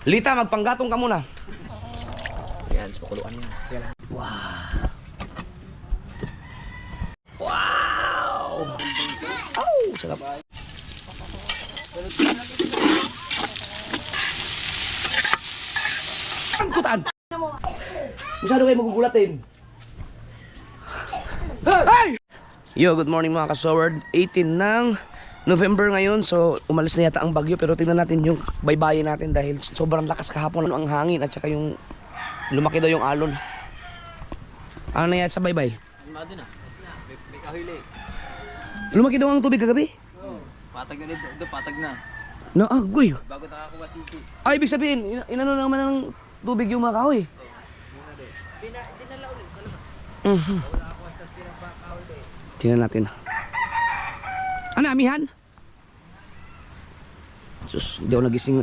Lita, magpanggatong ka muna. Yan, sa pakuluan yan. Wow. Wow! Oh, sarap. Ang kutaan! Masyado kayo magugulatin. Hey! Yo, good morning mga kasoward. 18 ng November ngayon. So, umalis na yata ang bagyo. Pero tingnan natin yung baybayin natin dahil sobrang lakas kahapon ang hangin at saka yung lumaki daw yung alon. Ano na yan sa baybay? May kahuli. Lumaki daw ang tubig kagabi? Oo. Patag na dito. Patag na. No, agoy. Bago nakakuha si ito. Ay, ibig sabihin, inano naman ng tubig yung mga kahoy? Dinala ulit. Kalabas. Tingnan natin. Ano, amihan? Sus, hindi ako nagising.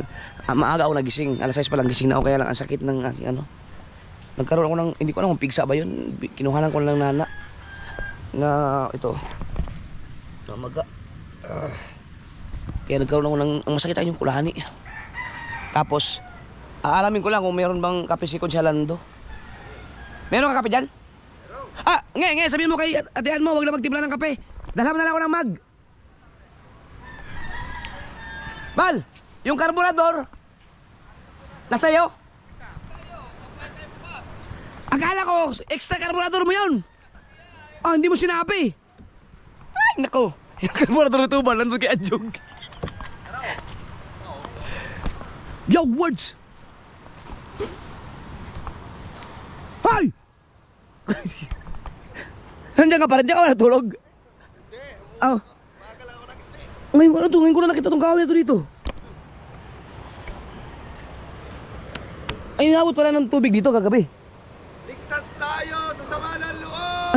Maaga ako nagising. Alas 6 pa lang gising na ako. Kaya lang ang sakit ng aking ano. Nagkaroon ako ng, hindi ko alam kung pigsa ba yun. Kinuhanan ko lang nana. Na ito. Namaga. Kaya nagkaroon ako ng, ang masakit ay yung kulani. Tapos, aalamin ko lang kung meron bang kape si Consialando. Meron ka kape dyan? Ah, ngayon, sabihin mo kay atean mo, wag na magtimpla ng kape. Dalhan mo na lang ako ng mag. Bal, yung karburador, nasa iyo? Akala ko, extra karburador mo yun. Ah, hindi mo sinabi. Ay, nako. Yung karburador ito ba, nandun kay Adjog. Yo, words. Hay! Nandiyan ka pa rin, diyan ka ba natulog? Hindi, maaga lang ako nagising. Ngayon ko na nakita itong kahoy na ito dito. Ay, inabot pala ng tubig dito kagabi. Ligtas tayo sa sama ng loob!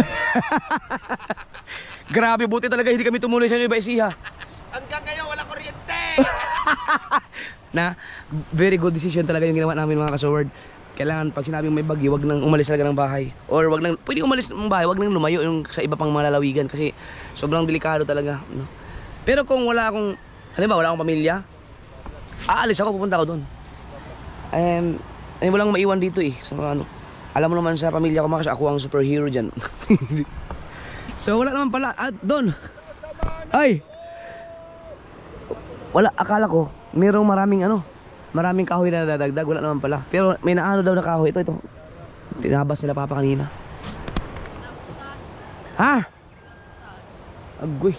Grabe, buti talaga hindi kami tumuloy sa iba isiha. Hanggang ngayon wala kuryente! Na, very good decision talaga yung ginawa namin mga kasoward. Kailangan pag sinabing may bagyo, wag nang umalis talaga ng bahay. Or wag nang, pwede umalis ng bahay, wag nang lumayo yung sa iba pang mga lalawigan kasi sobrang delikado talaga. No? Pero kung wala akong, halimbawa wala akong pamilya, aalis ako, pupunta ako doon. Ay walang maiwan dito eh. So, ano, alam mo naman sa pamilya ko kasi ako ang superhero dyan. So wala naman pala, doon. Ay! Wala, akala ko, merong maraming kahoy na nadadagdag, wala naman pala. Pero may naano daw na kahoy. Ito. Tinabas nila papa kanina. Ha? Agoy.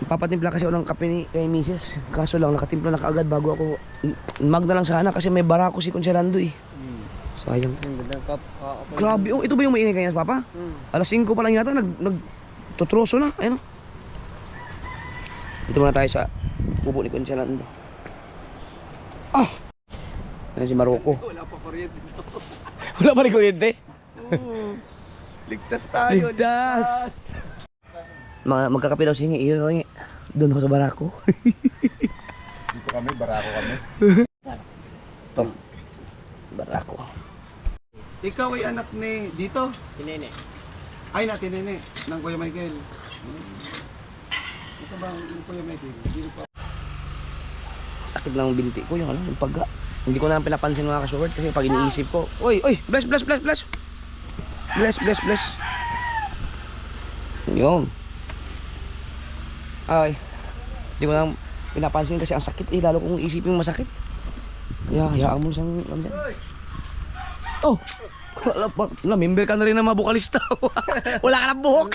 Papatimpla kasi ako ng kape ni kay Mrs. Kaso lang, nakatimpla na kaagad bago ako. Mag na lang sana kasi may barako si Consialando eh. Sayang. Grabe. Oh, ito ba yung maingay kanya sa papa? Alas 5 pa lang yata, nagtutroso na. Ayun o. Dito muna tayo sa pupo ni Consialando. Ah! Ayan si Maroko. Wala pa kuryente dito. Wala pa rin kuryente? Ligtas tayo! Ligtas! Magkakape daw siya hingi. Doon ako sa barako. Dito kami, barako kami. Ito. Barako. Ikaw ay anak ni dito? Tinene. Ay na, tinene. Ng Kuya Michael. Ito ba ang Kuya Michael? Dito pa. Sakit lang ang binti ko, yung yung pagga. Hindi ko na pinapansin mga kasoward kasi pag iniisip ko, oy, bless. Yun. Ay, hindi ko na pinapansin kasi ang sakit eh, lalo kung isipin masakit. Kaya hayaan mo siyang dyan. Oh, member ka na rin ng mga bukalista. Wala ka na buhok.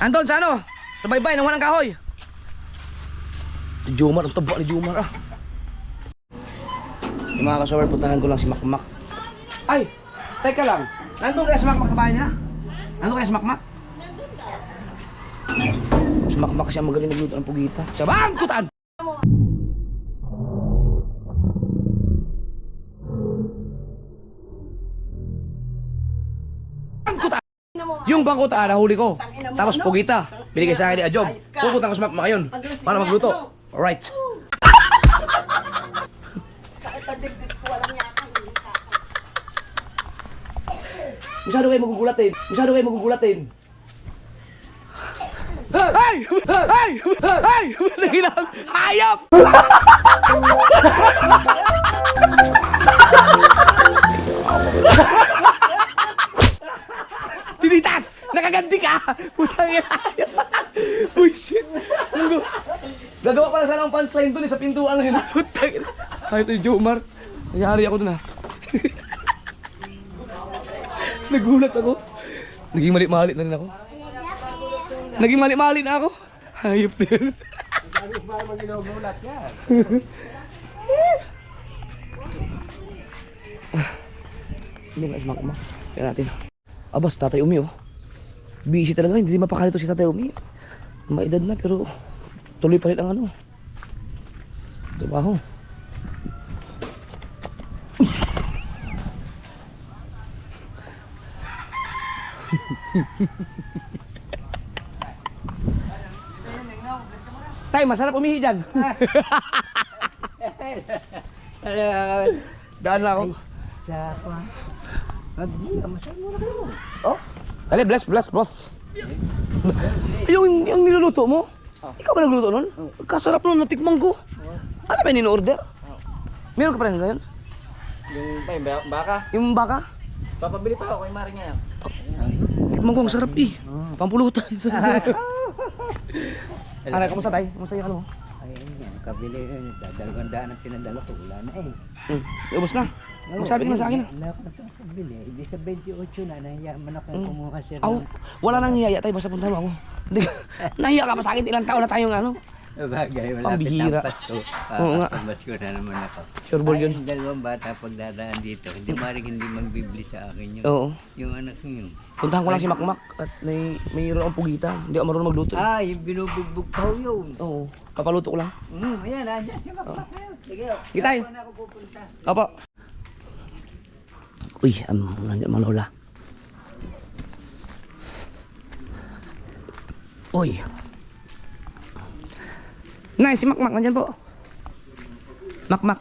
Anton, sa ano? Sa baybay, nang walang kahoy. Jumar, ang taba ni Jumar ah. Yung mga kasoward, puntahan ko lang si Makmak. Ay, teka lang. Nandun kaya si Makmak na bahay niya? Nandun kaya si Makmak? Nandun daw. Si Makmak kasi ang magaling nagluto ng pugita. Sabang kutaan! Yung bangkutaan nahuli ko. Tapos pugita. Binigay sa akin ni Ajob. Pupunta ko sa Makmak ngayon para magluto. Alright. Masyado kayo magugulatin. Ay! Ay! Ay! Naginam! Hayop! Tinitas! Nakaganti ka! Putang ina! Uy, shit! Gagawa pala sana ng punchline dun sa pintuan na yun. Putang ina! Kahit yung Jomar, nangyari ako dun ha. Nagulat ako. Naging mali-mali na rin ako. Naging mali-mali na ako. Hayop na yun. Para mag-inugulat yan. Hindi na ismak-mak. Tignan natin. Abas, Tatay Umi oh. Busy talaga, hindi mapakalito si Tatay Umi. May edad na pero tuloy pa rin ang ano. Trabaho. Tay, masarap umihi dyan. Daan na ako. Oh, dali, bless. Yung niluluto mo? Ikaw ba nagluto nun? Kasarap nun, natikmang ko. Ano ba yung in-order? Meron ka pa rin ngayon? Yung baka. Yung baka? Papabili pa ako kay Maring ngayon. Tikmang ko, ang sarap eh. Pampulutan. Anak, kamusta tayo? Kamusta yung ano mo? Ayun yan, kabili yun. Dalawang daan ang pinadala ko, wala na eh. Ubus na. Magsabi ka na sa akin. Wala ko na ito kabili. Hindi sa 28 na, nahiyaman ako kumuha siya. Wala nang hiyaya tayo, basta punta mo ako. Nahiya ka pa sa akin, ilang taon na tayong ano. Bagay, malapit Pambihira. ang Pasko. Oo nga. Pasko na naman ako. Sure ball yun. Ay, yung dalawang bata pagdadaan dito, hindi maring hindi magbibili sa akin yun. Oo. Yung anak niyo. Puntahan ko lang si Makmak at mayroon akong pugita. Hindi ako marunong magluto. Yung binubugbog pa ho yun. Oo. Papaluto ko lang. Ayan, andyan si Makmak na yun. Sige, Gitay. Saan ako pupunta? Opo. Uy, nandiyan mga lola. Uy. Nay, si Makmak, nandyan po. Makmak.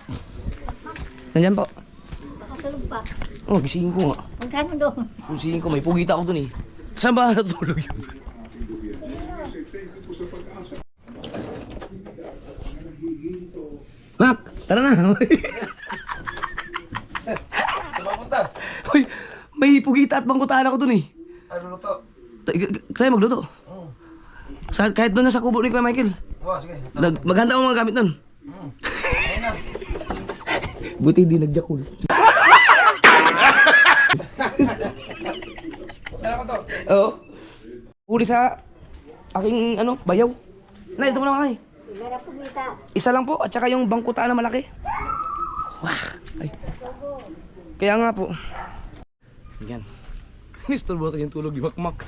Nandyan po. Nakatulog pa. Oh, gisingin ko nga. Puntahan mo doon. Gisingin ko, may pugita ako dun eh. Saan ba natulog yun? Mak, tara na. Uy, may pugita at bangkutaan ako dun eh. Ano luto? Tayo magluto. Kahit doon na sa kubo ni Kuya Michael. Oo, sige. Maghanda ako mga gamit nun. Buti hindi nagjakul. Oo. Uli sa aking bayaw. Nay, ito mo naman nay. Wala po kita. Isa lang po at saka yung bangkutaan na malaki. Wah. Ay. Kaya nga po. Yan. Nistorbo yung tulog ni Makmak.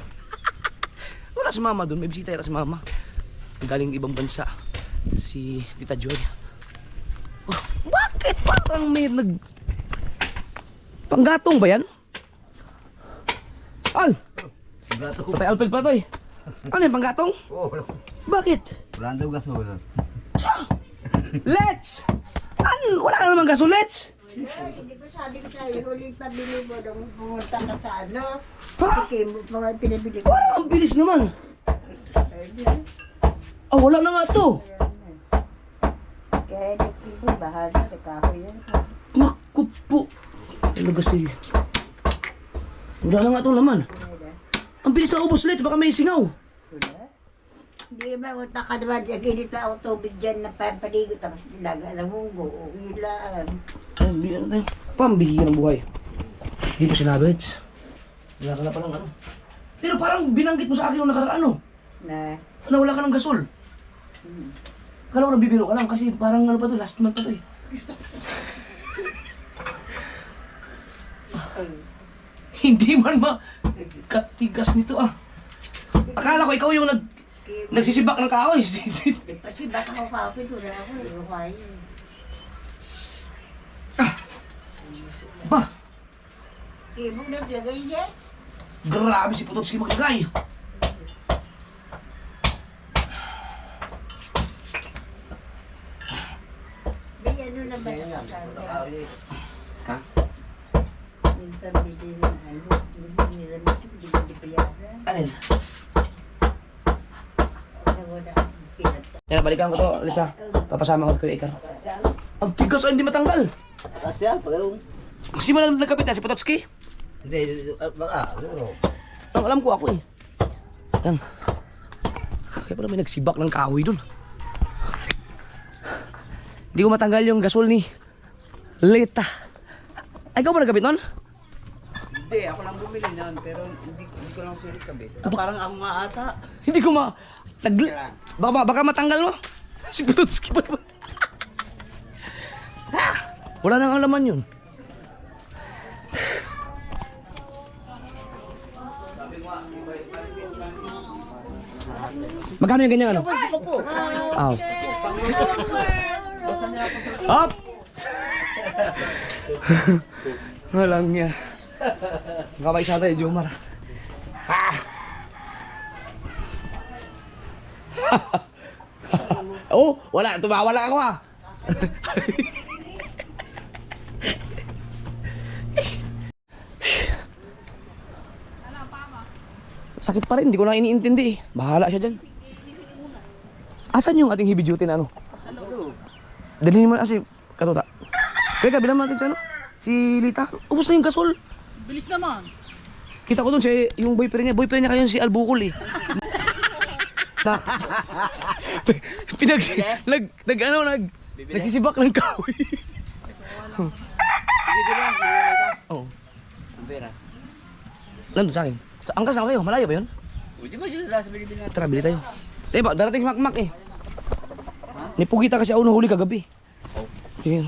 Wala si mama doon, may bisita yata si mama. Galing ibang bansa. Si Tita Joy. Oh, bakit parang may panggatong ba yan? Al! Patay Alfred pa to eh. Ano yung panggatong? Oo, Bakit? wala daw gasol. Let's! Wala ka naman gaso, let's! Hindi ko sabi ko sa'yo, huli pabili mo nung pumunta ka sa ano. Ha? Sige, mga pinibili ko. Wala, ang bilis naman. Wala na nga to. Kaya nagtibo, bahala, nagkahoy yan. Naku po. Ano kasi? Wala na nga itong laman. Ang bilis na ubos, let's. Baka may singaw. Hindi naman, utak ka naman dyan. Ginit na ako tubig dyan na pampaligo. Tapos laga ng munggo. O yun lang. Pambihira ng buhay. Hindi ko sinabi, let's. Wala ka na palang ano. Pero parang binanggit mo sa akin yung nakaraan, ano? Na, Wala ka ng gasol. Kala ko nagbibiro ka lang kasi parang ano pa to, last month pa to eh. ay, Hindi man katigas nito ah. Akala ko ikaw yung nagsisibak ng kahoy. kasi baka ko kapit, wala ako. Iwakayin. Ba, Ibog na lagay dyan. grabe si Putot si maglagay. May ano na ba na kanya? Ha? Yung pambili ng ano, hindi nila hindi pa yata. Alin? Yan, balikan ko to, Lisa. Papasama ko kay Ikar. Ang tigas ay hindi matanggal. Kasya, pagano'n. Kasi mo lang nagkapit na si Pototski. Hindi, siguro. Ang alam ko ako eh. Yan. Kaya pala may nagsibak ng kahoy dun. Hindi ko matanggal yung gasol ni Lita. Ay, ikaw ba nagkabit nun? Hindi, ako lang bumili nun, pero hindi ko lang sulit kabit. Parang ako nga ata. Hindi ko ma... Baka matanggal mo. Si Pototski pa naman. Wala nang alaman yun. Magkano yung ganyan ano? Oh. Up! Walang niya. Kamay sa tayo, Jomar. Ah! Oh, wala. Tumawa lang ako ah. Sakit pa rin, hindi ko na iniintindi eh. Bahala siya dyan. Asan yung ating heavy duty na ano? Dalhin mo na kasi katuta. Kaya kabilang natin si ano? Si Lita. Ubus na yung gasol. Bilis naman. Kita ko dun si yung boyfriend niya kayo si Albukol eh. Na, nagsisibak ng kahoy. Oo. Ang pera. Nandun sa akin. Angkas na kayo, malayo ba yun? Hindi ba dyan sa Pilipinas natin? Tara, bili tayo. Diba, darating si Makmak eh. Nipugita kasi ako nahuli kagabi. Yun.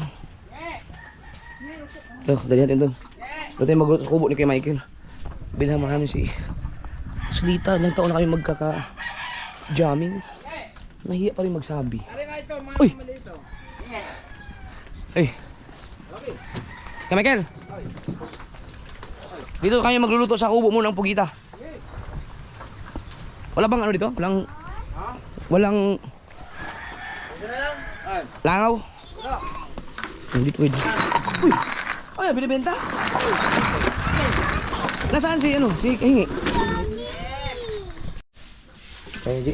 Ito, dali natin doon. Doon tayo magluto sa kubo ni kay Michael. Bilhan mo namin si Lita. Ilang taon na kami magkaka-jamming. Nahiya pa rin magsabi. Uy! Ay! Kay Michael! Dito kami magluluto sa kubo mo ng pugita. Wala bang ano dito? Walang langaw? Hindi pwede. Uy! Ay, binibenta? Nasaan si ano? Si Hingi? Kaya di.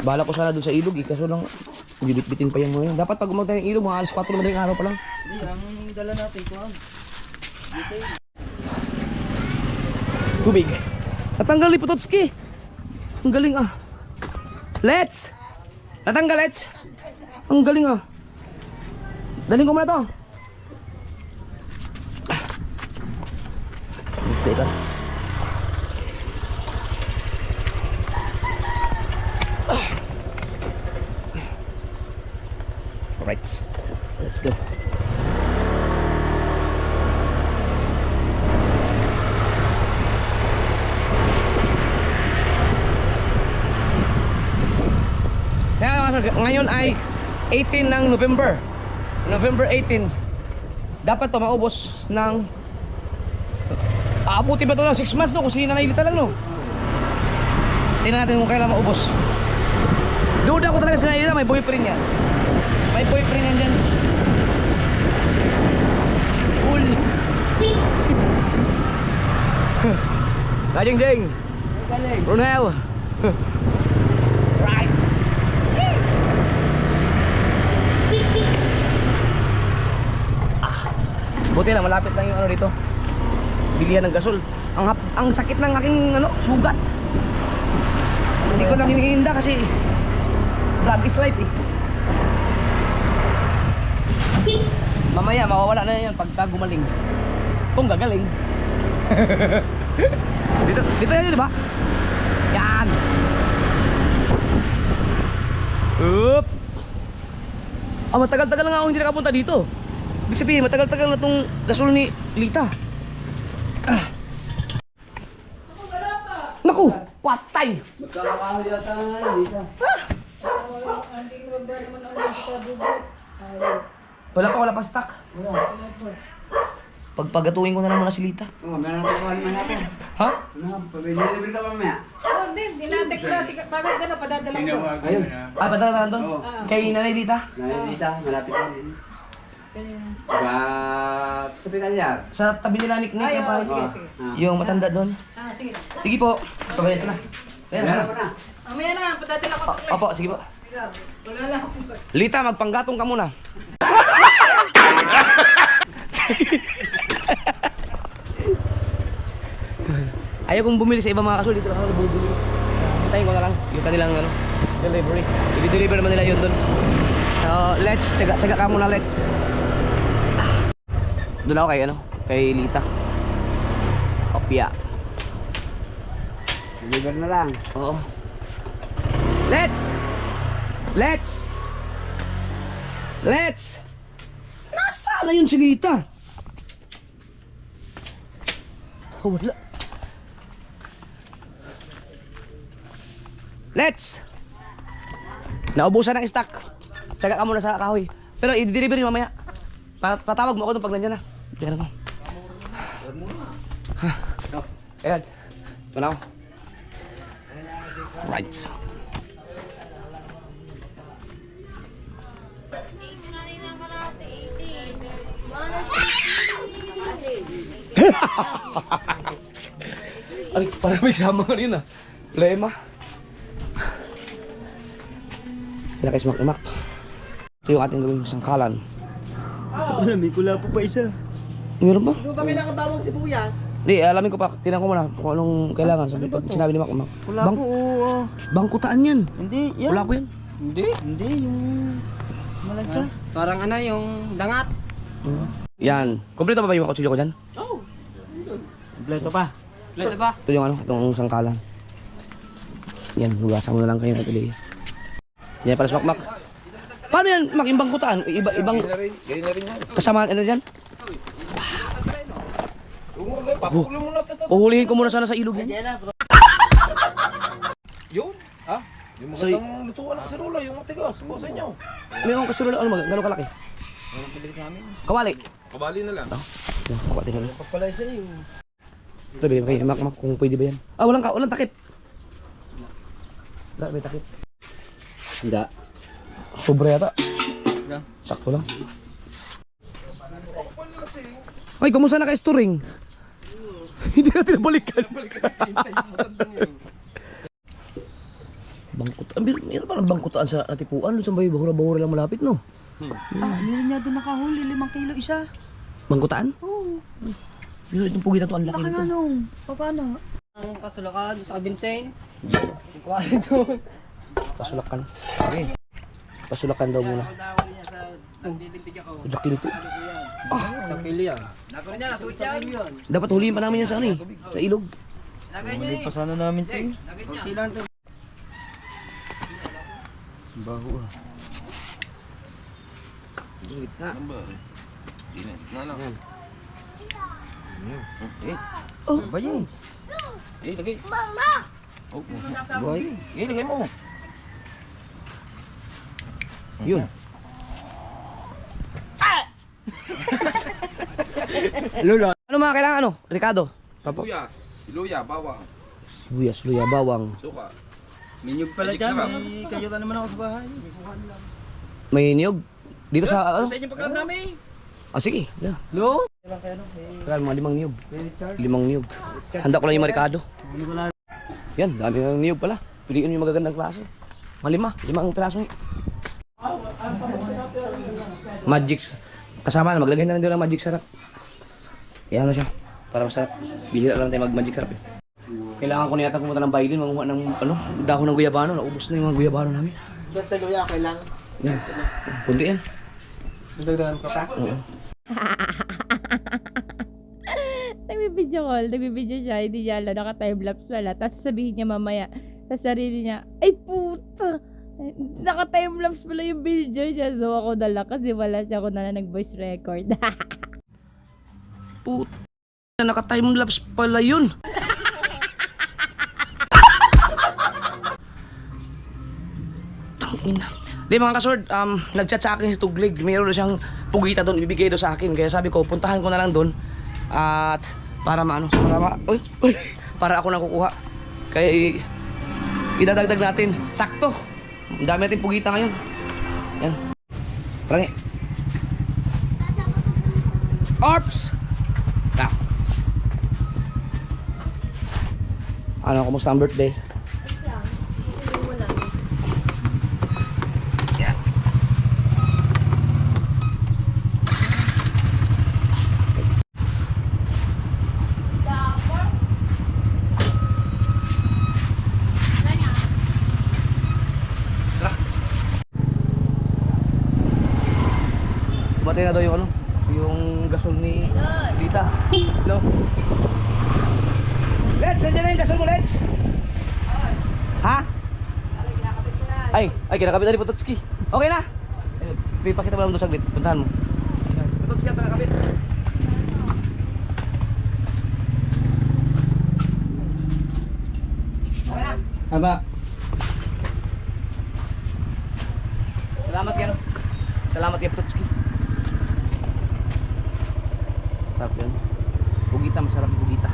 Bala ko sana dun sa ilog eh, kaso lang bibit-bitin pa yung mga yun. Dapat pag umagta yung ilog, mga alas 4 madaling araw pa lang. Hindi, ang dala natin ko. Tubig. Natanggal ni Pototski. Ang galing ah. Let's! Natanggal, let's! Ang galing ah. Daling ko muna to. Stay ka. Alright. Let's go. Ngayon ay 18 ng November 18. Dapat to maubos ng aabuti ba to ng 6 months no? Kung sinanay-lita lang no? Tingnan natin kung kailan maubos. Duda ko talaga sinanay-lita, may boyfriend yan. May boyfriend yan dyan. Cool. Lajeng jeng Brunel. Right. Buti lang, malapit lang yung ano dito. Bilihan ng gasol. Ang sakit ng aking ano, sugat. Hindi ko lang hinihinda kasi vlog is life eh. Mamaya mawawala na yan pagka gumaling. Kung gagaling. Dito yan, di ba? Yan. Oop. Ah, matagal-tagal na nga ako hindi nakapunta dito. Ibig sabihin, matagal-tagal na itong gasol ni Lita. Ah. Naku! Patay! Magkakakahoy yata nga, Lita. Wala pa stock. Pagpagatuin ko na lang muna si Lita. Oo, meron natin kuhanin man natin. Ha? Pabili-libre ka mamaya. Hindi, dinantek ko lang. Parang gano'n, padadalang ko. Ayun. Ay, padala doon? Oo. Kay Nanay Lita? Ngayon isa, malapit na din. Sa Pitalya. Sa tabi nila Nick Nick. Yung bahay. sige. Yung matanda doon. Sige. Sige po. Pabaya ito na. Ayan. Mamaya na, padadala ko sa Opo, sige po. Wala lang akong Lita, magpanggatong ka muna. Ayaw kong bumili sa ibang mga kasul. Dito lang ako bumili. Hintayin ko na lang yung kanilang delivery. I-deliver naman nila yun doon. So, let's. Tsaga ka muna, let's. Doon ako kay Lita. Kopya. Deliver na lang. Oo. Let's! Nasaan na yun si Lita? Oh, wala. Let's! Naubusan ng stock. Tsaga ka muna sa kahoy. Pero i-deliver yun mamaya. Patawag mo ako nung pag nandiyan na. Diyan ako. Ayan. Ito na ako. Right. Ay, parang may sama ka rin ah. Lema. Kaya kay Smack. Ito yung ating gawing sangkalan. Wala, may kula po pa isa. Meron ba? Di ba kailangan bawang sibuyas? Hindi, alamin ko pa. Tinan ko muna kung anong kailangan. Sabi pag sinabi ni Mac. Wala po, oo. Bangkutaan yan. Hindi, yan. Wala ko yan. Hindi, yung malansa. Parang ano yung dangat. Yan. Kompleto pa ba yung kutsilyo ko dyan? Kompleto pa. Plata ba? Ito yung itong sangkalan. Yan, hugasan mo na lang kayo ng pili. Yan para sa Mac. Paano yan, Mac? Yung bangkutaan? Ibang kasamaan ano dyan? Uhulihin ko muna sana sa ilog yan. Yun? Ha? Yung magandang lutuan ng kaserola, yung matigas po sa inyo. Mayroong kasurula, ano gano'ng kalaki? Kawali. Kabali na lang. Yan, kawali na lang. Pagpalay sa iyo. Ito rin, kay Mac, kung pwede ba yan? Ah, walang takip. Wala, may takip. Hindi. Sobra yata. Sakto lang. Ay, kumusta na kay Sturing? Hindi natin nabalikan. Bangkutan. Meron parang bangkutaan sa natipuan. Saan ba yung bahura-bahura lang malapit, no? Meron niya doon nakahuli, 5 kilo isa. Bangkutaan? Oo. Pero itong pugi na to, ang laki nito. Anong? Paano? Ang kasulakan sa Vincent. Pasulakan. Okay. Pasulakan daw muna. Ang laki nito. Sa pili yan. Dapat huliin pa namin yan sa ano eh. Sa ilog. Hindi pa sana namin ito. Ilan to? Baho ah. Na lang. Ba yun? Lagay. Mama! Buhay. Lagay mo. Yun. Lula. Ano mga kailangan ano? Ricardo? Papo. Sibuyas, siluya, bawang, Sibuyas, luya, bawang. suka. Minyog pala Magic dyan. sarap. May kayutan naman ako sa bahay. May niyog. Dito sa ano? Sa inyo pagkain namin. Ah sige. Yeah. No? Kaya mga 5 niyog. 5 niyog. Handa ko lang yung Ricardo. Yan, dami ng niyog pala. Piliin mo yung magagandang klase. Mga 5 piraso. Magic. Kasama na, maglagay na lang din ng magic sarap. Kaya ano siya, para masarap. Bihira lang tayo mag-magic sarap eh. Kailangan ko na yata pumunta ng bailin, manguha ng ano, dahon ng guyabano. Naubos na yung mga guyabano namin. Swerte luya, kailangan. Yan, kunti yan. Nagdagdagan ka pa? Oo. Nagbibideo siya, hindi niya alam, naka-timelapse wala. Tapos sabihin niya mamaya sa sarili niya, ay puta! Naka-timelapse pala yung video niya. So ako dala kasi wala siya, ako na nag-voice record. Puta, naka-timelapse pala yun. Tangina. Di mga kasword, nag-chat sa akin si Tuglig. Mayroon na siyang pugita doon, ibibigay doon sa akin. Kaya sabi ko, puntahan ko na lang doon. At para maano, para ako na kukuha. Kaya idadagdag natin. Sakto. Ang dami natin pugita ngayon. Yan. Parangi. Ops! Ah. Ano, kumusta ang birthday? Yan. Batay na daw yung ano, yung gasol ni Lita. Hello. Let's, nandiyan na yung gasol mo, Let's. Ha? Ay, kinakabit na ni Pototski. Okay na. Pipakita mo lang doon saglit. Puntahan mo. Si Pototski ang nakakabit. Okay na. Aba. Salamat kayo. Salamat kay Pototski. Sarap yun. Bugita, masarap yung bugita.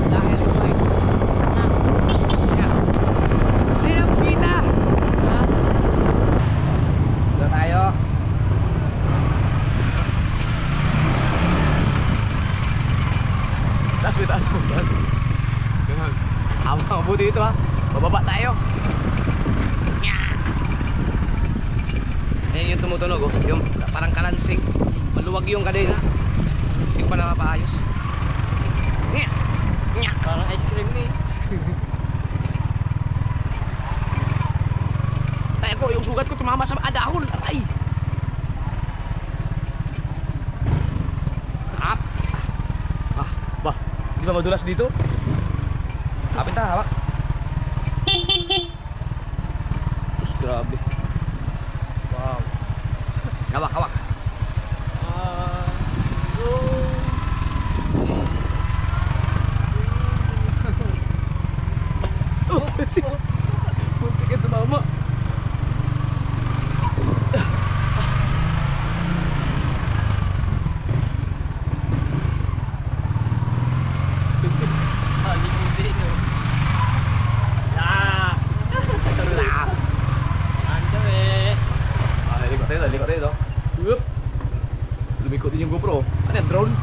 Dahil lumay. Ayun ang bugita. Dito tayo. Taas mo, taas mo, taas. Ganun. Mabuti dito ha. Bababa tayo. Ayan yung tumutunog oh. Yung parang kalansing. Maluwag yung kadena. Hindi pa napapaayos. Parang ice cream ni. Tayo ko, yung sugat ko tumama sa dahon. Aray! Up! Bah, di ba madulas dito? Kapit ha, hawak. Sus, grabe. Wow. Hawak, hawak. Muntik ka tumama. Likot tayo. Lumiko din yung GoPro. Ano yan? Drone?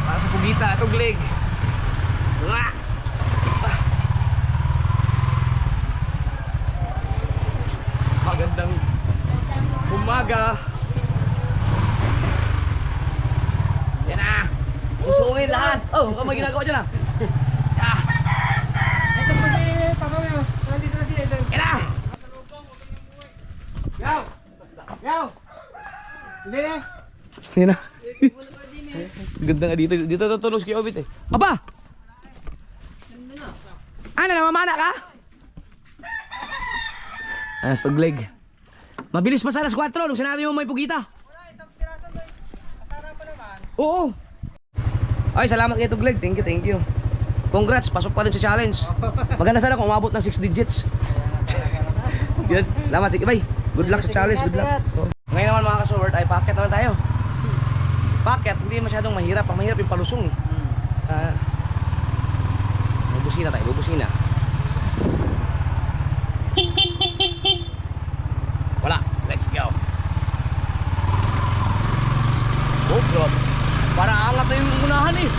Para sa pugita, tuglig. Magandang umaga. Yan na. Usungin lahat. Oh, ano may ginagawa dyan ah? Ito po si Papa Mel. Nandito na siya. Yan na. Yaw! Yaw! Hindi na. Yan na. Ganda nga dito. Dito tutulog si Obit eh. Aba! Ano, namamana ka? Alas, taglig. Mabilis pa sa alas 4 nung sinabi mo may pugita. Wala, isang piraso ba? Kasara pa naman. Oo. Ay, salamat kay Tuglig. Thank you. Congrats, pasok pa rin sa challenge. Maganda sana kung umabot ng 6 digits. Yun, salamat. Sige, bye. Good luck sa challenge. Good luck. Ngayon naman mga ka-sword ay packet naman tayo. Packet, hindi masyadong mahirap. Ang mahirap yung palusong eh. Bubusina tayo, bubusina. Wala, let's go. Oh, bro. Para angat na yung unahan eh.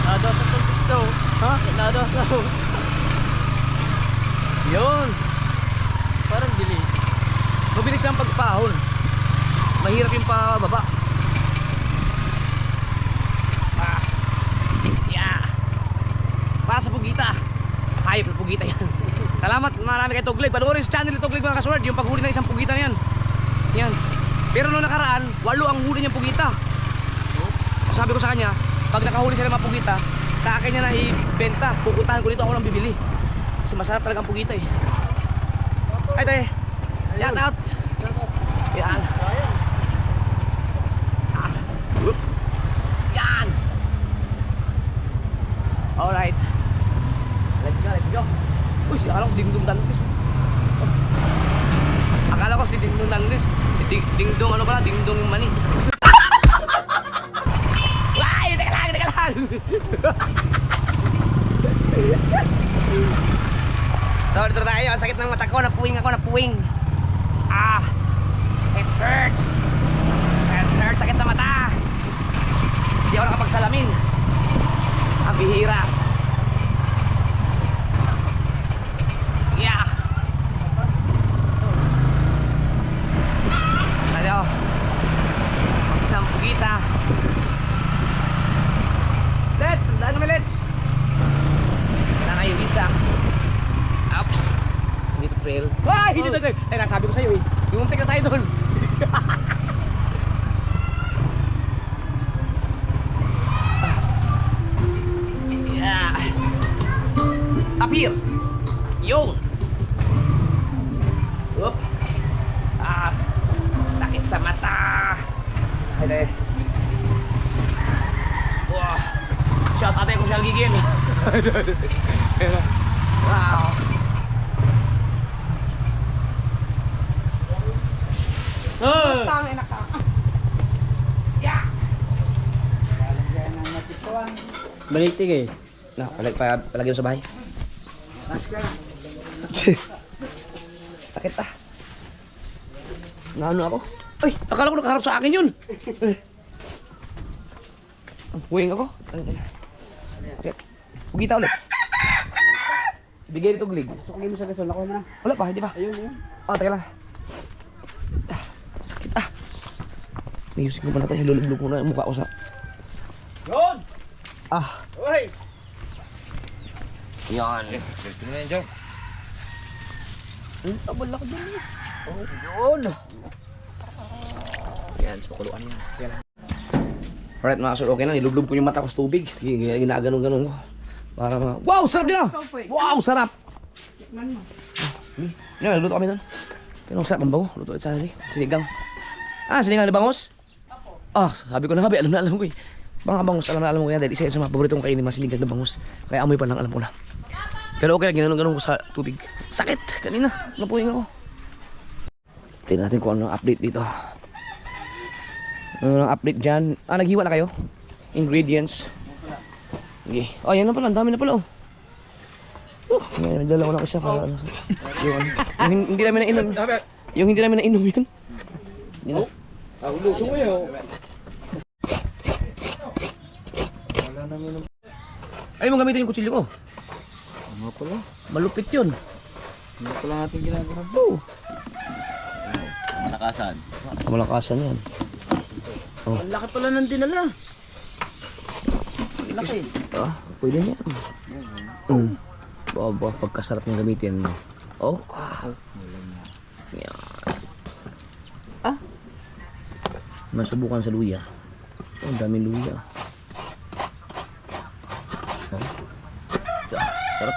Nado sa tubig daw. Ha? Nado sa house. Yun. Parang bilis. Mabilis ang pagpahon. Mahirap yung pababa. Yeah. Para sa pugita. Hayop na pugita yan. Salamat, marami kay Tuglig. Panoorin sa channel ni Tuglig mga kasword. Yung paghuli ng isang pugita yan. Yan. Pero nung nakaraan, 8 ang huli niyang pugita. Sabi ko sa kanya, pag nakahuli sila ng mga pugita, sa akin niya na ibenta. Pupuntahan ko dito, ako lang bibili. Kasi masarap talaga ang pugita eh. Ay tayo. Shout out. Yan. Yan. Alright. Let's go. Uy, akala ko si Dingdong Dantes. Akala ko si Dingdong Dantes. Si Dingdong ano pala? Dingdong yung mani. Ay, teka lang. So, dito tayo. Ang sakit ng mata ko. Napuwing ako, napuwing. Ah! It hurts. It hurts. Sakit sa mata. Hindi ako nakapagsalamin. Ang bihira. Yeah. Tayo. Isang pugita. Let's! Daan naman, let's! Wala kayo pizza. Oops. Hindi to trail. Ay! Hindi to trail. Ay, nasabi ko sa'yo eh. Yumuntik na tayo doon. Yeah. Up here. Yung. Oop. Ah. Sakit sa mata. Ay, dahil. Wow. Shout out ko siya gigil. Wow. Oh. Tangin na ka. Yeah. Balitig eh. Na, palagyan mo sa bahay. Sakit ah. Naano ako? Ay, akala ko nakaharap sa akin yun. Huwing ako. Okay. Pugita ulit. Bigay nito glig. Sukli mo sa gasol. Nakuha mo na. Wala pa, hindi pa. Ayun, ayun. Oh, teka lang. Ah, sakit ah. Nayusin ko pa na ito. Hilulublog ko na yung mukha ko sa... Yun! Ah, Uy! yan. Ito na yan, Joe. Abala ko dyan eh. Oh, yun. Yan, sa pakuluan yan. Alright mga kasol, okay na. Nilublob ko yung mata ko sa tubig. Ginaganon-ganon ko. Para wow, sarap din ah! Wow, sarap! Tikman mo. Yan, luto kami doon. Pero ang sarap ang bango. Luto ulit sa sinigang. Ah, sinigang na bangos? Ah, sabi ko na nga, alam na alam ko eh. Mga bangos, alam na alam ko yan. Dahil isa yan sa mga paborito kong kainin, mga sinigang na bangos. Kaya amoy pa lang, alam ko na. Pero okay na, ginanong-ganon ko sa tubig. Sakit! Kanina, napuwing ako. Tingnan natin kung ano ang update dito. Ano ang update dyan? Ah, naghiwa na kayo? Ingredients. Okay. Oh, yan na pala. Ang dami na pala oh. May dalawa na isa para yung hindi namin na inom. Yung hindi namin na inom yun. Yun na. Luso mo yun. Ay mo gamitin yung kutsilyo ko. Ano pala? Malupit yun. Ano pala natin ginagawa? Oo. Malakasan. Malakasan yan. Ang laki pala ng dinala. Ang laki. Ah, pwede niya. Baba, pagkasarap ng gamitin mo. Oh. Yan. Ah. Masubukan sa luya. Oh, ang daming luya. Oh. Sarap.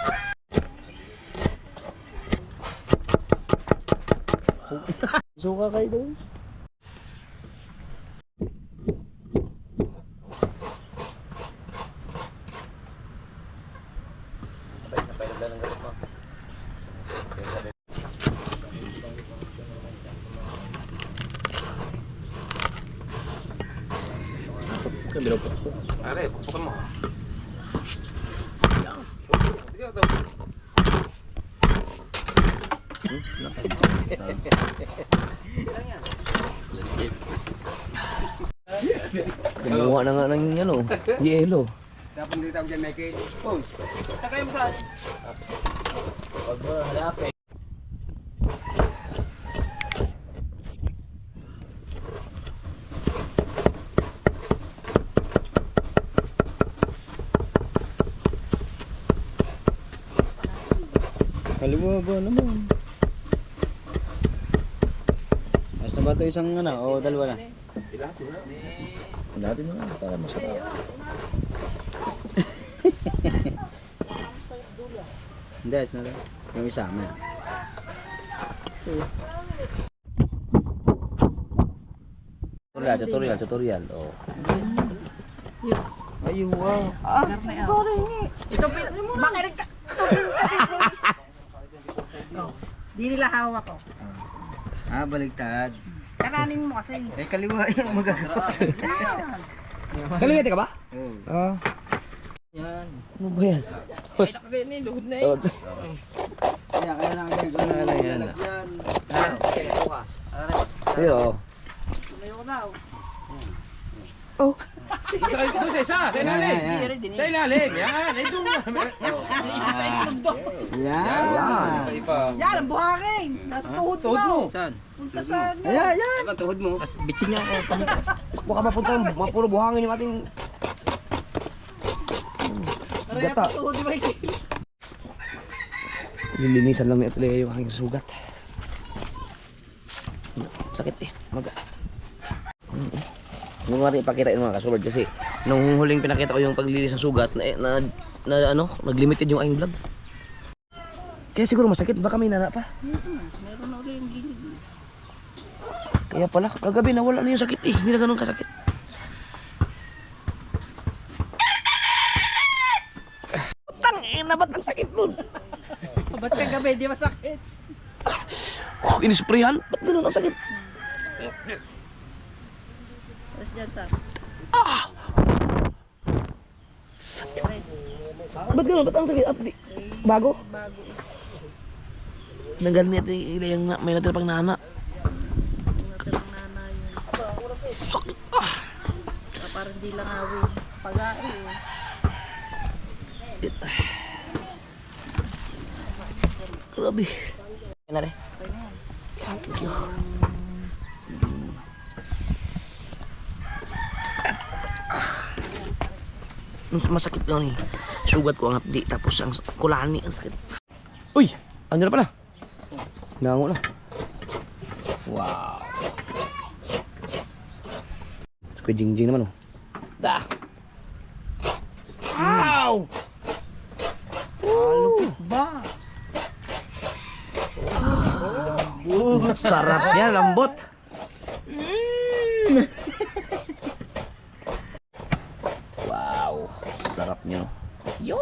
Suka kayo doon. Are, pupukan mo. Kumuha na nga ng ano, yelo. Dapat dito ako dyan may kay. Oh, takay mo saan? Huwag mo halapin. Kaliwa ba naman? Mas na ba ito isang ano? O dalawa na? Dati na nga, para masarap. Hindi, ayos na lang. Yung isa na. Tutorial. Oh. Ayun, wow. Ah, Di nila hawak ko. ah, baligtad. Kananin mo kasi. Eh, kaliwa yung magagawa. Kaliwete ka ba? Oo. Ah. Yan. Ano ba yan? Ay, nakakain luhod na eh. Oh. Kaya lang agad. Ano yan? Ayo. Ayoko daw. Ito sa isa, sa ilalim. Sa ilalim, yan. Ito. Yan. Yan, ang buhangin. Nasa tuhod Tuhod mo. mo. Saan? Punta sa ano. Ayan, yan. Saan tuhod mo? Bitching niya ako. Baka mapunta mga puro buhangin yung ating Kaya gata. tuhod mo iki. Lilinisan lang ni Ate Lea yung aking sugat. Sakit eh. Huwag natin ipakita yung mga kasulad kasi nung huling pinakita ko yung paglilis ng sugat nag-limited yung aking blood. Kaya siguro masakit. Baka may nana pa. Meron na ulit yung gilid. Kaya pala, kagabi nawala na yung sakit eh. Hindi na ganun kasakit. Tangina, ba't ang sakit nun? Ba't kagabi di masakit? Inisprayan? Ba't ganun ang sakit? Tapos dyan sa... Ba't ganun? Ba't ang sakit? Bago? Bago. Nanggal niya yung may natira pang nana. Natirang nanay yun. Sakit Parang di lang awin. Pag-aari eh. Grabe. Yan na rin. Thank you. Masakit yun eh. Sugat ko ang hapdi tapos ang kulani ang sakit. Uy! Ano na pala? Nango na. Wow. Squid Jingjing naman oh. Da! Ow! Ba? Sarap yan, lambot. Wow, sarap niyo. Yung,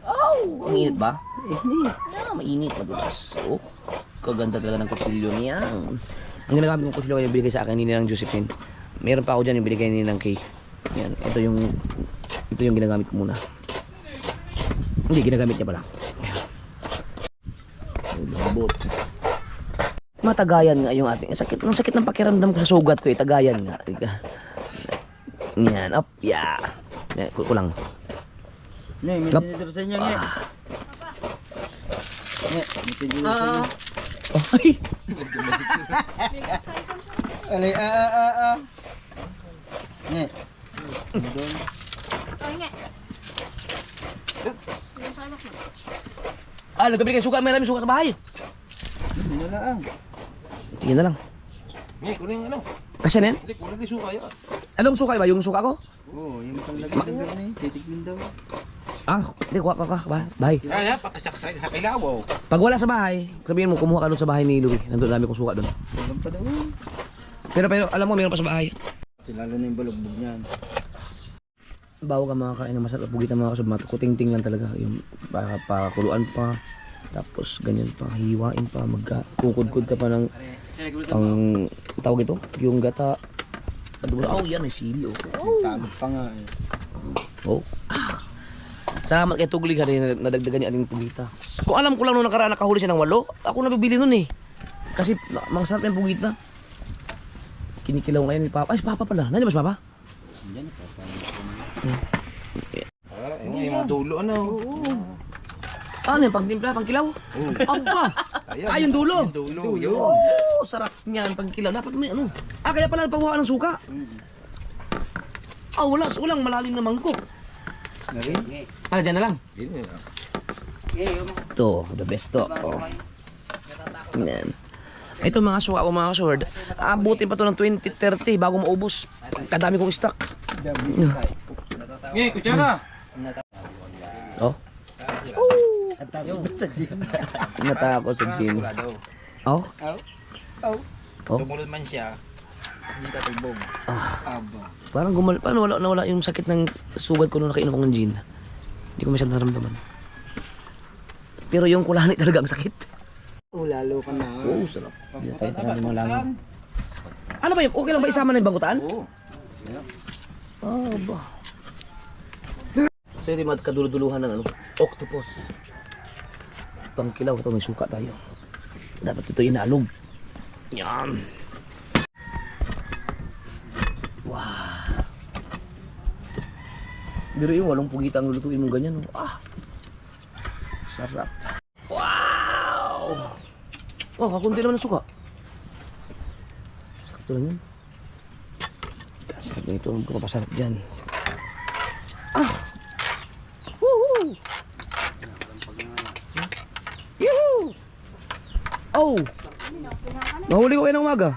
oh, ang init ba? Init. Yeah, mainit, madulas. Oh, kaganda talaga ng kutsilyo niya. Ang ginagamit kong kutsilyo yung binigay sa akin ni Ninang Josephine. Meron pa ako dyan yung binigay ni Ninang Kay. Yan, ito yung ginagamit ko muna. Hindi, ginagamit niya pala. Lambot. Matagayan nga yung ating sakit. Ang sakit ng pakiramdam ko sa sugat ko eh. Tagayan nga. Yan. Up. Yeah. Kulang. Ne, may Gap. tinitiro sa inyo, ne. Ne, may tinitiro sa inyo. Oh, ay. Alay, Ne. Doon. Nagkabili kayo suka. May suka sa bahay. Ano lang. Tingin na lang. Ngayon, kunin ano. Kasi na yan? Hindi, kunin din suka yan. Anong suka ba? Yung suka ko? Oo, yung panglagay ng gano'n eh. Titikmin daw. Hindi. Kuha. Bahay. Kaya, pagkasaksak sa kilawaw. Pag wala sa bahay, sabihin mo, kumuha ka doon sa bahay ni Louie. Nandun dami kong suka doon. Walang pa daw. Pero alam mo, mayroon pa sa bahay. Lalo na yung balugbog niyan. Bago ka makakain ng masarap, bugitan mga kasab, kuting-ting lang talaga. Yung pakuluan pa, tapos ganyan pa, hiwain pa, magkukudkod ka pa ng pang tawag ito, yung gata. Oh, yan, may sili. Tama pa nga eh. Oh. Salamat kay Tugli ka rin, nadagdagan niya ating pugita. Kung alam ko lang nung nakaraan nakahuli siya ng 8, ako nabibili nun eh. Kasi masarap yung pugita. Kinikilaw ngayon ni Papa. Ay, si Papa pala. Nandiyan ba si Papa? Diyan pa. Yung mga dulo, ano. Ano yung pagtimpla, pangkilaw? Aba! Yung dulo. Yung dulo, yun. Oh, sarap niyan, pangkilaw. Dapat may ano. Kaya pala napabuha ng suka. Walang malalim na mangkok. Nari? Dyan na lang. Yun, Ito, the best to. Oh. Yan. Ito mga suka ko mga sword. Abutin pa to ng 2030 bago maubos. Kadami kong stock. Ngayon, kutsara. Oh. At tapos sa gym. Natakot sa gym. Oh. Oh. Tumulod man siya. Hindi tatubog. Aba. Parang parang nawala yung sakit ng sugat ko nung nakainom ko ng gin. Hindi ko masyadong naramdaman. Pero yung kulani talaga ang sakit. Oh, lalo ka na. Oo, sarap. Hindi tayo tayo mo lang. Ano ba yun? Okay lang ba isama na yung bangkutaan? Oo. Ba. So hindi magkaduluduluhan ng ano, octopus. pangkilaw. Ito, may suka tayo. Dapat ito inalog. Yan. Wow. Biro yung walong pugita ang lulutuin mong ganyan. Oh. Ah. Sarap. Wow. Oh, kakunti naman ang suka. Sakto lang yun. Sarap na ito. Magkakapasarap dyan. Ah. Woohoo. Yoo. Oh. Nahuli ko kayo ng umaga.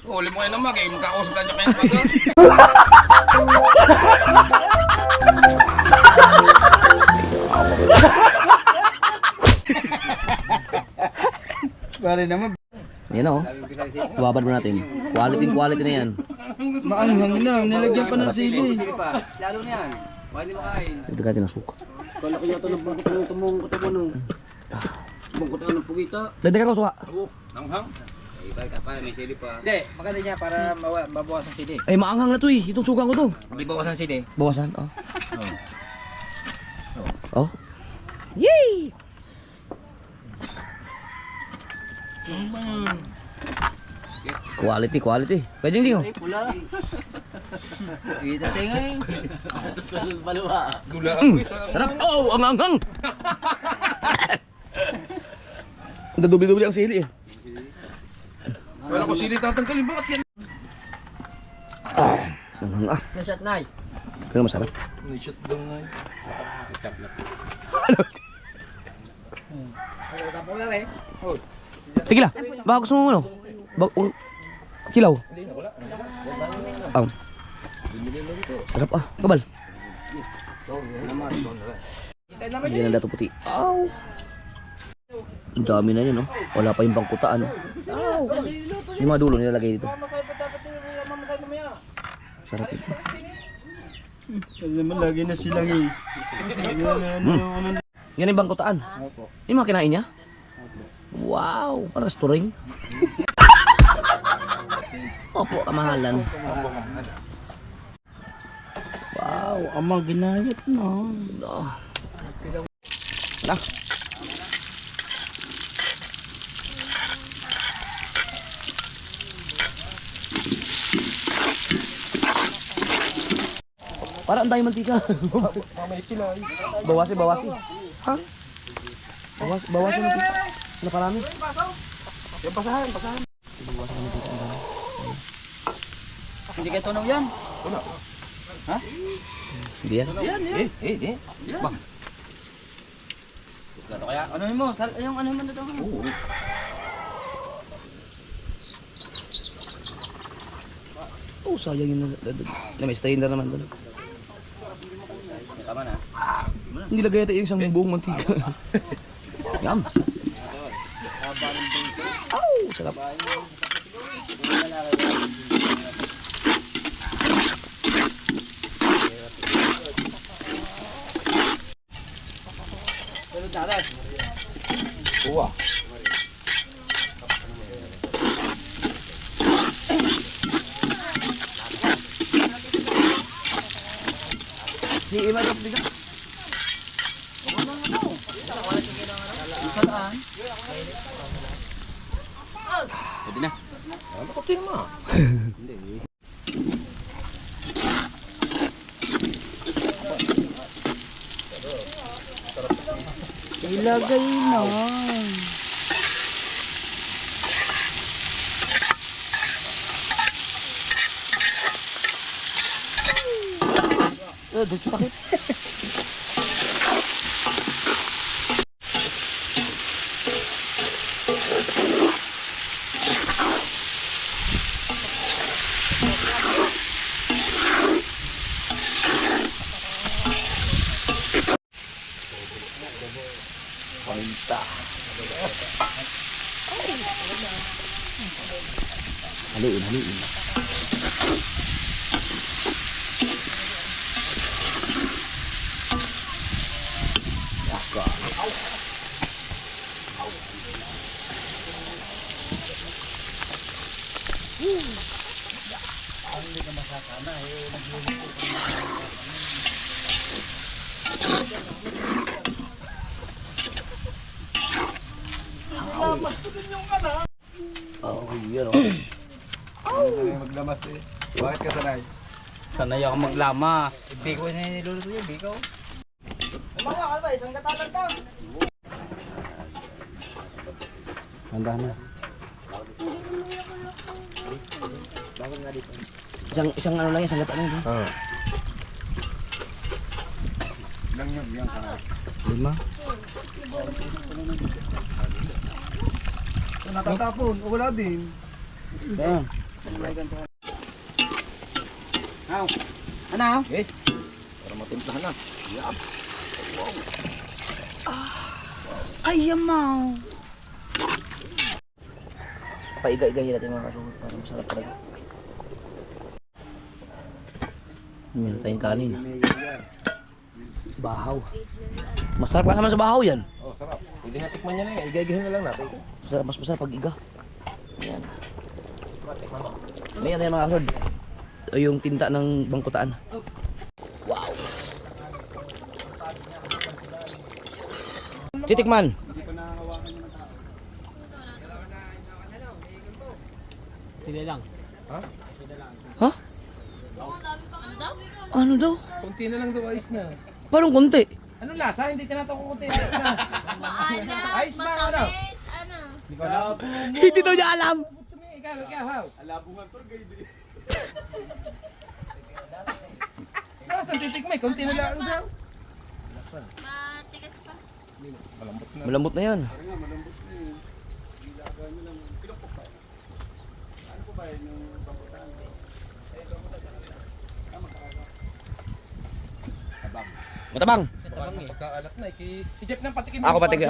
Huli mo kayo ng mag eh. Magkakausap lang dyan kayo ng mag. Bale naman. Yan o. Babad mo natin. Quality na yan. Maanghang na. Nilagyan pa ng sili. Lalo na yan. Pwede makain. Ito natin ang suka. Kala ko yata ng bangkot ng tumong katabo nung. Bangkot ng pugita. Dagdagan ko suka. Oo, nanghang. Iba ka pa, may sili pa. Hindi, maganda niya para mabawasan sili. Ay, maanghang na to eh. Itong suka ko to. Hindi bawasan sili. Bawasan. Oh. Oh. Yay! Quality. Pwede hindi ko. Kita tingay. Gula ako isa. Sarap. Oh, ang anghang. Nagdubli-dubli ang sili eh. Wala ko sili tatanggalin. Bakit yan? Anghang ah. Nashot na. Pero masarap. May shot daw nga. Sige lang. Baka gusto mo ano? Kilaw. Sarap ah. Kabal. Hindi na dato puti. Aw. Ang dami na yan, no? Wala pa yung bangkutaan, no? Yung mga dulo nilalagay dito. Sarap ito. Alam naman, lagi na silang is. Yan yung bangkutaan. Yung mga kinain niya? Wow! Parang restoring. Opo, kamahalan. Wow, ama ginayat na. Wala. Parang ang dami mantika. Bawasi. Ha? Bawasi mantika. Naparami. Yung pasahan. Hindi kayo tunog yan? Hindi yan. Eh. Bang. Kaya ano mo? Yung ano mo na daw? Oh, sayang yun na may strainer naman doon. Tama na. Hindi lagay natin yung isang buong mantika. Yum. Ow, sarap. Uwa. Si Ima dapat bigat. Pwede na. Ano ko tingin mo? Ilagay na. Dito takip. Haluin. Oh, yun Maglamas eh. Bakit ka sanay? Sanay ako maglamas. Biko na yung niluluto yun, biko. Handa na. Isang ano lang yan, isang gata lang yun. Lang yun, yan ka. 5. Natatapon, o wala din. Ayan. Ano? Para matimplahan na. Ay, yamaw. Paiga-igayin natin mga kasuhod para masarap talaga. Meron tayong kanin. Bahaw. Masarap ka naman sa bahaw yan. Oh, sarap. Pwede na tikman niya na yan. Igagahin na lang natin. Masarap, mas masarap pag iga. Ayan. Mayroon yan mga kasuhod. Yung tinta ng bangkutaan. Wow. Titikman. Sila lang. Ha? Ano daw? Kunti na lang daw, ayos na. Parang konti. Anong lasa? Hindi ka na ito kukunti. Ayos na. Ayos ba? Ano? Hindi ko alam. Hindi daw niya alam. Ikaw, how? Alabungan to, gay di. Saan titikmay? Kunti na lang daw. Matigas pa. Malambot na. Malambot na yan. Kaya nga, malambot na eh. Ilagan nyo lang. Pinukpok pa. Ano po ba yun yung bangkutan? Matabang. Tabang eh. Pagkaalat na. Si Jeff nang patikim. Ako patikim.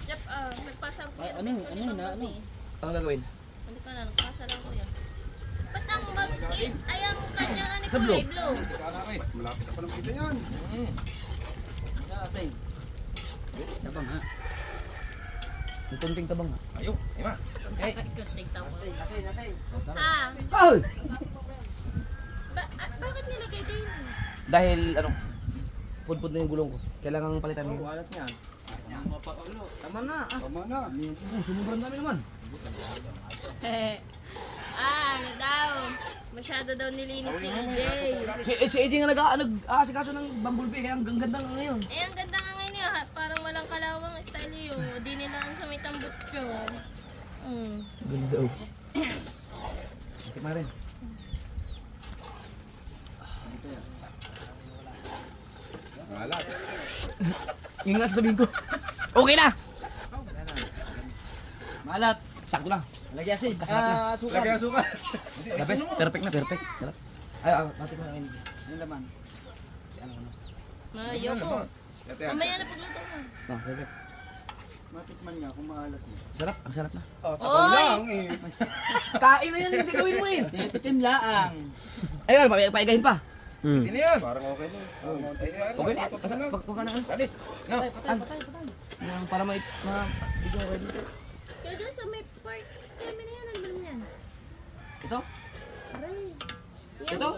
Jeff, nagpasa ko yan. Ano? Ano gagawin? Hindi ka na, nagpasa lang ko yan. Ba't ang Bugs It ay ang kanyang ano Sa blue. blue? Malapit na pa ng kita yan. Tabang ha. Ang kunting tabang. Ayaw. Ima. Okay. Kunting tawa. Ah, Ay! bakit nilagay din? Dahil ano, pudpud na yung gulong ko. Kailangan palitan niyo. Walat niyan. Tama na. Tama na. Sumubrang dami naman. Ano daw? Masyado daw nilinis ni EJ. Si AJ nga nag-aasikaso ng bumblebee kaya ang ganda nga ngayon. Eh, ang ganda nga ngayon yun. Parang walang kalawang style yun. Di nilaan sa may tambutso. Ganda oh. Tikman rin. Malat. Yung nga sasabihin ko. Okay na! Malat. Sakto lang. Lagyan asin. Kasarap na. Suka. Lagyan suka. The best. Perfect na, perfect. Sarap. Ay, natin ko na ngayon. Yung laman. Ayoko. Mamaya na pagluto mo. Perfect. Matikman niya kung maalat niya. Sarap, ang sarap na. Oh, sabaw lang eh. Kain na yan, hindi gawin mo eh. Titim laang. Ayun, paigahin pa. Hindi na yan. Parang okay na. Okay na, pagka na ano. Dali. No. Para ma-ikaw ready. Kaya dyan sa may park. Kami na yan, ano ba yan? Ito? Aray. Ito?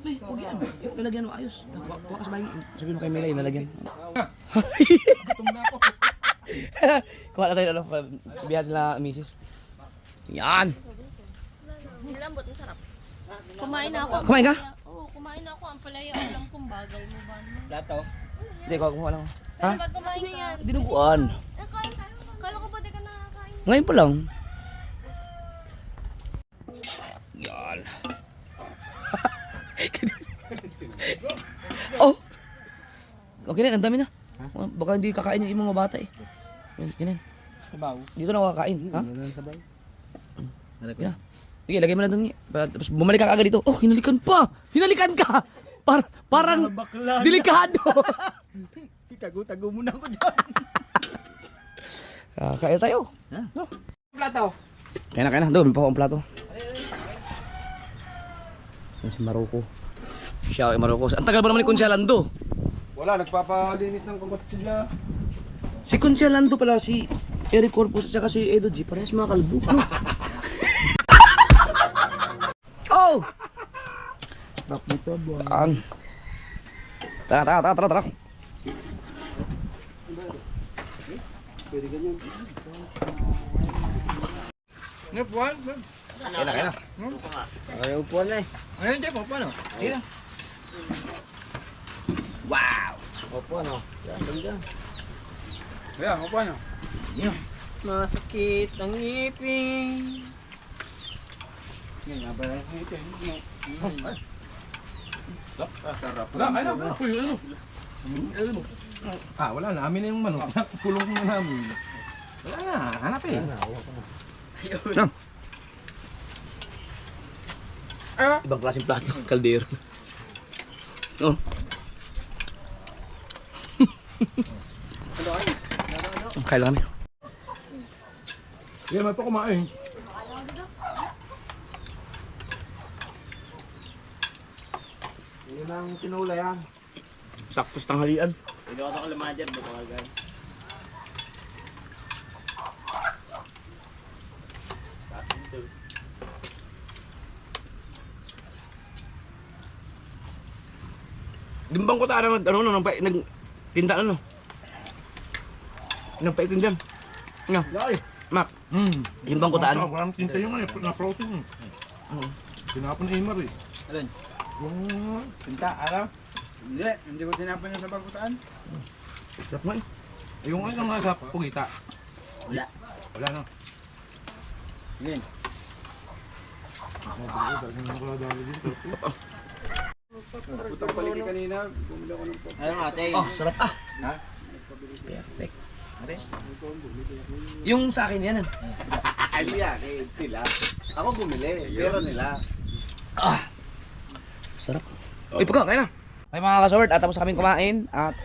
Ay, huwag yan. Lalagyan mo ayos. Kuha ka sa bahay. Sabihin mo kay Melay, lalagyan. Gutom na ako. Kuha na tayo, ano, bihan sila misis. Yan! Ang lambot, ang sarap. Kumain na ako. Kumain ka? Oo, kumain na ako. Ang palaya, alam kong bagal mo ba naman. Plato. Hindi, kuha lang. Ha? Ano ba kumain ka? Dinuguan. Kala ko pa di ka nakakain. Ngayon pa lang. Yan. Oh! Okay na, ang dami na. Baka hindi kakain yung mga bata eh. Yan. Sabaw. Dito na ako kakain. Ha? Sabaw. Yan. Sige, lagay mo na doon. Tapos bumalik ka agad dito. Oh, hinalikan pa! Hinalikan ka! Parang delikado! Tago-tago muna ako dyan. Kaya tayo. Ha? Plato. Kaya na. Doon, may pa akong plato. Yung si Maroko. Siya kay Maroko. Ang tagal ba naman ni Consialando? Wala, nagpapalinis ng kukutsila. Si Consialando pala, si Eric Corpus at saka si Edo G. Parehas mga kalbo. No? Oh! Stop dito, buwan. Tara. pwede ganyan. Kaya na. Ay, upuan na eh. Ayun, Jeff, paano? Sige. Wow! Upuan o. Yan, ganda. Kaya, upuan na. Masakit ang ngipin. Yan, nabay ang ngipin. Sarap. Wala, ay na. Uy, ano? Ah, wala na. Amin na yung manok. Pulong na namin. Wala na. Hanap eh. Ibang klaseng plato, kaldero. Oh. Kailan kami? Sige, may pa kumain. Yun ang tinula yan. Sakto sa tanghalian. Dimbang ko tayo nagtinda ano? Nagpaitindihan. Nga, Mac, dimbang ko taan. Walang tinta yung na protein. Tinapon na Imar eh. Alin? Yung... Tinta, alam? Hindi ko tinapon yung sa bagutaan. Sarap nga eh. Yung ano nga sa pugita. Wala. Wala na. Yun. Putang balik kanina, bumili ako ng pop. Ayun ate. Oh, sarap ah. Ha? Perfect. Yung sa akin yan. Ay, yan, eh, sila. Ako bumili, pero nila. Sarap. Uy, pagka, kaya na. Okay mga kasword, at tapos kami kumain at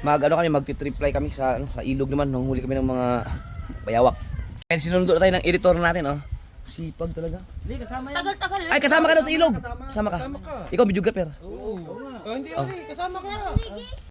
magti-trip fly kami sa ilog naman nung huli kami ng mga bayawak. Kaya sinundo na tayo ng editor natin, oh. Sipag talaga. Hindi, kasama yan. Tagal-tagal. Ay, kasama ka daw sa ilog. Kasama ka. Ikaw, videographer. Hindi, kasama ka.